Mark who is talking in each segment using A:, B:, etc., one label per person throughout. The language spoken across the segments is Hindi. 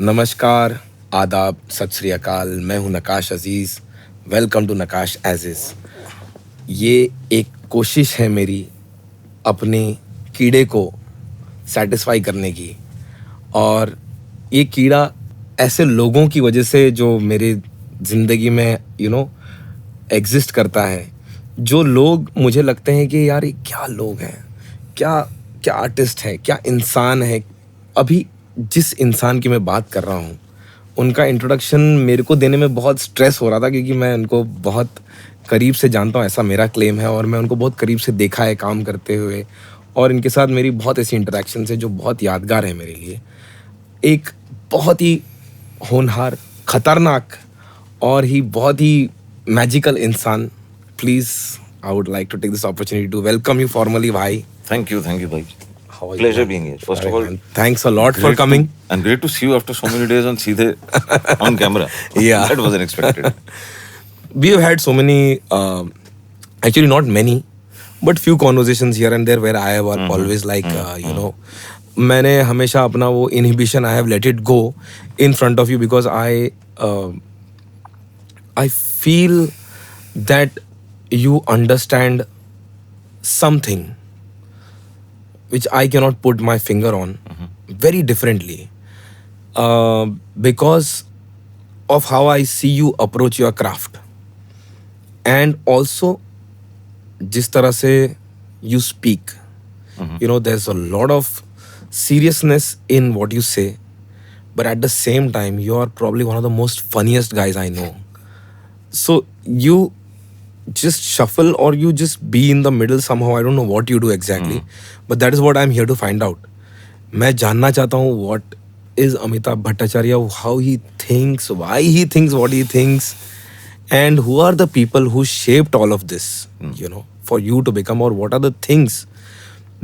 A: नमस्कार, आदाब, सत श्री अकाल। मैं हूं Nakash Aziz. Welcome to Nakash as is. ये एक कोशिश है मेरी अपने कीड़े को सैटिस्फाई करने की, और ये कीड़ा ऐसे लोगों की वजह से जो मेरे ज़िंदगी में एग्जिस्ट करता है, जो लोग मुझे लगते हैं कि यार ये क्या लोग हैं, क्या क्या आर्टिस्ट हैं, क्या इंसान है। अभी जिस इंसान की मैं बात कर रहा हूँ, उनका इंट्रोडक्शन मेरे को देने में बहुत स्ट्रेस हो रहा था, क्योंकि मैं उनको बहुत करीब से जानता हूँ, ऐसा मेरा क्लेम है। और मैं उनको बहुत करीब से देखा है काम करते हुए, और इनके साथ मेरी बहुत ऐसी इंटरेक्शन है जो बहुत यादगार है मेरे लिए। एक बहुत ही होनहार, खतरनाक और ही बहुत ही मैजिकल इंसान। Please, I would like to take this opportunity to welcome you formally भाई।
B: Thank you, bhai.
A: How are you,
B: Pleasure
A: man?
B: being here. First of all,
A: Thanks a lot for
B: great
A: coming.
B: and great to see you after so many days on Seedhe on camera.
A: Yeah.
B: That wasn't expected.
A: We have had so many, actually not many, but few conversations here and there where I have always like, मैंने हमेशा अपना वो inhibition I have let it go in front of you, because I feel that you understand something which I cannot put my finger on very differently, because of how I see you approach your craft, and also जिस तरह से you speak. There's a lot of seriousness in what you say, but at the same time you are probably one of the most funniest guys I know. So you just shuffle, or you just be in the middle somehow. I don't know what you do exactly, but that is what I'm here to find out. मैं जानना चाहता हूँ what is Amitabh Bhattacharya, how he thinks, why he thinks what he thinks, and who are the people who shaped all of this, for you to become, or what are the things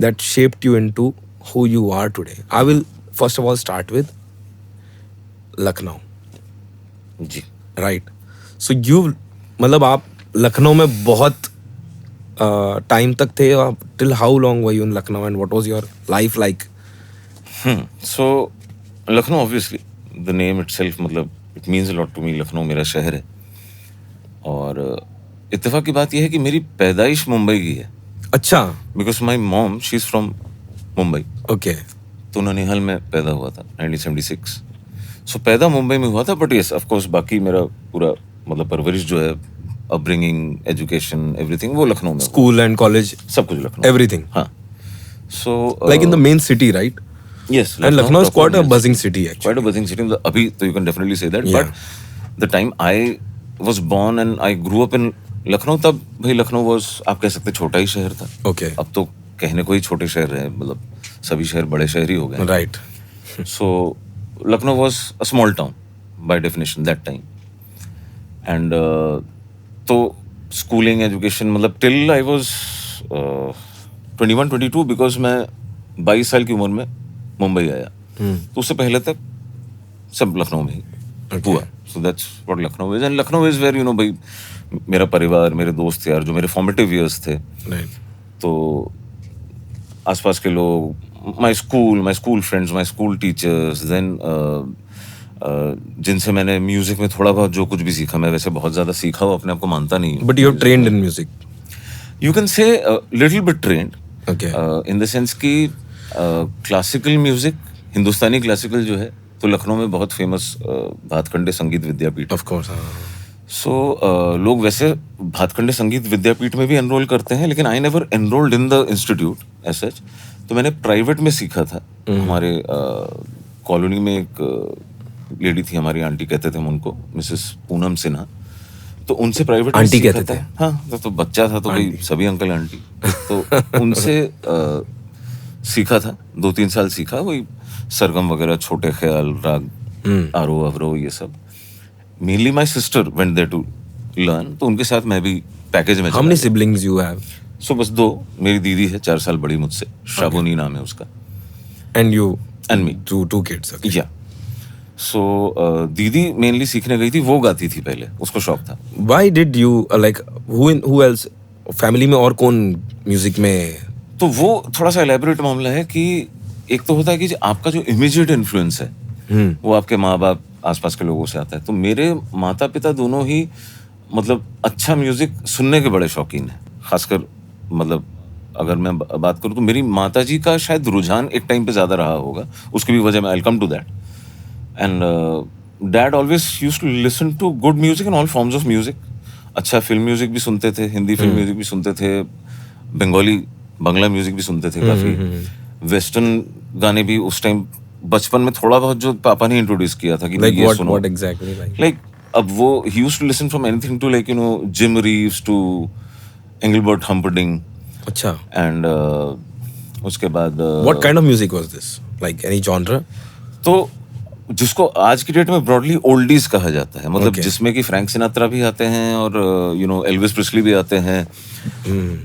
A: that shaped you into who you are today. I will first of all start with Lucknow.
B: जी.
A: राइट. सो यू, मतलब आप लखनऊ में बहुत टाइम तक थे. Till how long were you in Lucknow, and what was your life like?
B: So, Lucknow, obviously, the name itself, मतलब it means a lot to me. Lucknow मेरा शहर है, और इत्तेफाक की बात यह है कि मेरी पैदाइश मुंबई की है.
A: अच्छा.
B: Because my mom, she's from Mumbai.
A: Okay.
B: तो ननिहाल में पैदा हुआ था 1976. सो पैदा मुंबई में हुआ था, बट यस ऑफ कोर्स बाकी मेरा पूरा मतलब परवरिश जो है, अपब्रिंगिंग, एजुकेशन, एवरीथिंग वो लखनऊ में.
A: स्कूल एंड कॉलेज
B: सब कुछ लखनऊ.
A: एवरीथिंग.
B: हाँ. So
A: like in the main city, right?
B: yes,
A: And Lucknow is quite a buzzing city actually.
B: Quite a buzzing city. Abhi, so you can definitely say that.
A: Yeah.
B: But the time I was born and I grew up in Lucknow, तब भाई लखनऊ was, आप कह सकते छोटा ही शहर था.
A: Okay.
B: अब तो कहने को ही छोटे शहर रहे, मतलब सभी शहर बड़े शहर ही हो गए.
A: Right.
B: So Lucknow was a small town by definition that time. And तो schooling, education, मतलब till I was 21-22, because मैं 22 साल की उम्र में मुंबई आया. तो उससे पहले तक सब लखनऊ में ही हुआ. So that's what Lucknow is. And Lucknow is where भाई मेरा परिवार, मेरे दोस्त यार, जो मेरे फॉर्मेटिव ईयर्स थे. तो आसपास के लोग, my school friends, my school teachers, then जिनसे मैंने म्यूजिक में थोड़ा बहुत जो कुछ भी सीखा. मैं वैसे बहुत ज्यादा सीखा हुआ अपने आप को मानता नहीं हूँ.
A: But you have trained in music.
B: You can say little bit trained, in the sense कि क्लासिकल म्यूजिक, हिंदुस्तानी क्लासिकल जो है, तो लखनऊ में बहुत फेमस भातखंडे संगीत विद्यापीठ.
A: Of course.
B: सो लोग वैसे भातखंडे संगीत विद्यापीठ में भी एनरोल करते हैं, लेकिन I never enrolled in the institute as such. तो मैंने प्राइवेट में सीखा था. हमारे कॉलोनी में एक लेडी थी, हमारी आंटी कहते थे हम उनको, मिसेस पूनम सिन्हा. तो उनसे प्राइवेट
A: आंटी कहते थे.
B: हाँ, तो बच्चा था तो भाई सभी अंकल आंटी. तो उनसे सीखा था, 2-3 साल सीखा. वही सरगम वगैरह, छोटे ख्याल, राग, आरोह अवरोह, ये सब. Mainly my sister went there to learn, तो उनके साथ मैं भी पैकेज में.
A: How many siblings you have?
B: So बस 2. मेरी दीदी है 4 साल बड़ी मुझसे, श्रावणी नाम है उसका.
A: And you?
B: And me.
A: Two kids.
B: Ya. So दीदी मेनली सीखने गई थी, वो गाती थी पहले, उसको शौक था.
A: Why did you like, who else family में और कौन म्यूजिक में?
B: तो वो थोड़ा सा एलैबोरेट मामला है कि एक तो होता है कि आपका जो इमीडिएट इन्फ्लुएंस है, वो आपके माँ बाप आसपास के लोगों से आता है। तो मेरे माता पिता दोनों ही मतलब अच्छा म्यूजिक सुनने के बड़े शौकीन हैं। खासकर मतलब अगर मैं बात करूँ तो मेरी माता जी का शायद रुझान एक टाइम पे ज़्यादा रहा होगा, उसकी भी वजह मैं I will come to that. And dad always used to listen to good music in all forms of music. अच्छा फिल्म म्यूजिक भी सुनते थे, हिंदी फिल्म म्यूजिक भी सुनते थे, बंगाली बांग्ला म्यूजिक भी सुनते थे काफी, वेस्टर्न गाने भी उस टाइम बचपन में थोड़ा बहुत जो पापा ने इंट्रोड्यूस किया था कि
A: Like
B: ये
A: what
B: सुनो।
A: what exactly like?
B: Like अब वो he used to listen from anything to like you know Jim Reeves to Engelbert Humperdinck
A: अच्छा.
B: and उसके बाद
A: What kind of music was this? Like any genre?
B: तो जिसको आज की डेट में ब्रॉडली ओल्डीज कहा जाता है, मतलब
A: Okay.
B: जिसमें कि फ्रैंक सिनात्रा भी आते हैं और यू नो एल्विस प्रिस्ली भी आते हैं,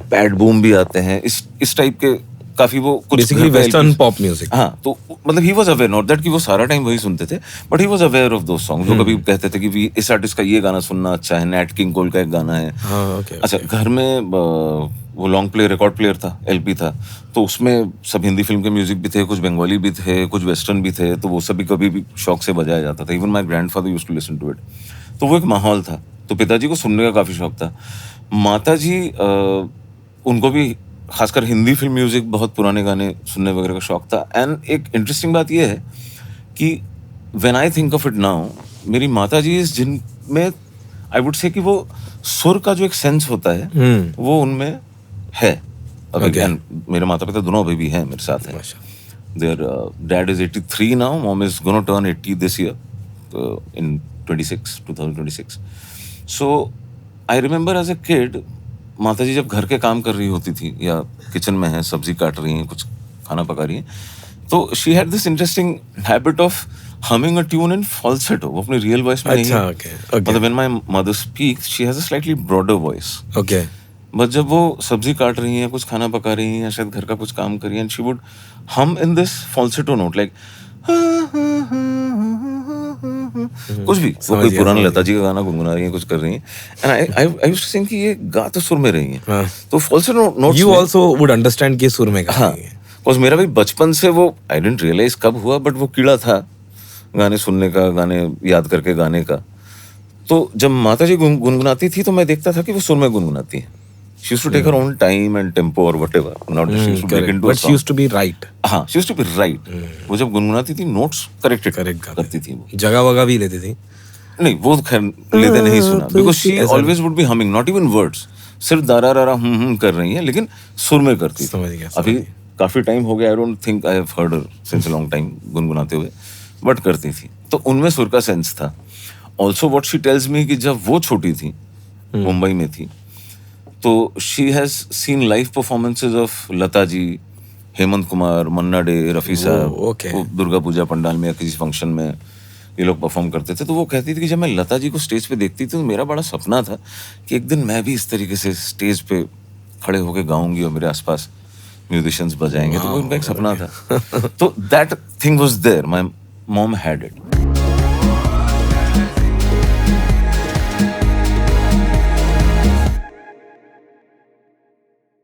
B: पैट बूम भी आते हैं, इस टाइप के काफी वो कुछ
A: Basically
B: घर पे
A: Western
B: LPs
A: pop music.
B: हाँ, तो मतलब he was aware, not that कि वो सारा टाइम वही सुनते थे, but he was aware of those songs. वो कभी कहते थे कि इस आर्टिस्ट का ये गाना सुनना अच्छा है, नैट किंग कोल का एक गाना है।
A: हाँ, okay.
B: अच्छा, घर में वो लॉन्ग प्ले रिकॉर्ड प्लेयर था, एलपी था, तो उसमें सब हिंदी फिल्म के म्यूजिक भी थे, कुछ बंगाली भी थे, कुछ वेस्टर्न भी थे, तो वो सब भी कभी भी शौक से बजाया जाता था। Even my grandfather used to listen to it. तो वो एक माहौल था, तो पिताजी को सुनने का काफी शौक था। माता जी उनको भी खासकर हिंदी फिल्म म्यूजिक, बहुत पुराने गाने सुनने वगैरह का शौक था। एंड एक इंटरेस्टिंग बात यह है कि when I think of it now, मेरी माता जी जिनमें आई वुड से कि वो सुर का जो एक सेंस होता है वो उनमें है अभी।
A: Okay.
B: एंड मेरे माता पिता दोनों अभी भी हैं, मेरे साथ हैं। There dad is 83 now, mom is gonna turn 80 this year in 2026। So I remember as a kid, माता जी जब घर के काम कर रही होती थी या किचन में है, सब्जी काट रही हैं, कुछ खाना पका रही हैं, तो she had this interesting habit of humming a tune in falsetto. वो अपनी रियल वॉइस में नहीं
A: अच्छा,
B: है।
A: okay, okay.
B: मतलब when my mother speaks she has a slightly broader voice,
A: Okay.
B: But जब वो सब्जी काट रही हैं, कुछ खाना पका रही हैं या शायद घर का कुछ काम कर रही हैं, शी वुड हम in this falsetto note like कुछ भी, वो कोई पुराना लता जी का गाना गुनगुना रही हैं, कुछ कर रही हैं, and I used to think कि ये गा तो सुर में रही हैं।
A: हाँ.
B: तो falsetto notes
A: You also would understand कि सुर में गा
B: हाँ,
A: रही है.
B: बिकॉज मेरा भी बचपन से वो आई डेंट रियलाइज कब हुआ, बट वो कीड़ा था गाने सुनने का, गाने याद करके गाने का। तो जब माता जी गुनगुनाती थी तो मैं देखता था कि वो सुर में गुनगुनाती हैं। She used to take her own time and tempo or whatever. Not that she used to break
A: Correct.
B: into a
A: But she
B: song.
A: used to be right.
B: हाँ, she used to be right. वो जब गुनगुनाती थी नोट्स करेक्टेड
A: Correct गाती
B: करती थी वो।
A: जगह वगह भी लेती थी.
B: नहीं, वो खैर लेते नहीं सुना, because she always would be humming, not even words, सिर्फ दारा रारा कर रही हैं, लेकिन सुर में करती थी।
A: समझ गया,
B: अभी काफी टाइम हो गया, I don't think I have heard her since a long time गुनगुनाते हुए, बट करती थी। तो उनमें सुर का सेंस था। Also what she tells me कि जब वो छोटी थी, मुंबई में थी, तो she has seen live performances of Lata ji, Hemant Kumar, Manna Dey, Rafi साहब।
A: okay.
B: वो दुर्गा पूजा पंडाल में या किसी फंक्शन में ये लोग परफॉर्म करते थे। तो वो कहती थी कि जब मैं लता जी को स्टेज पे देखती थी तो मेरा बड़ा सपना था कि एक दिन मैं भी इस तरीके से स्टेज पे खड़े होके गाऊंगी और मेरे आसपास म्यूजिशियंस बजाएंगे। तो वो उनका एक सपना था। तो that thing was there, my mom had it.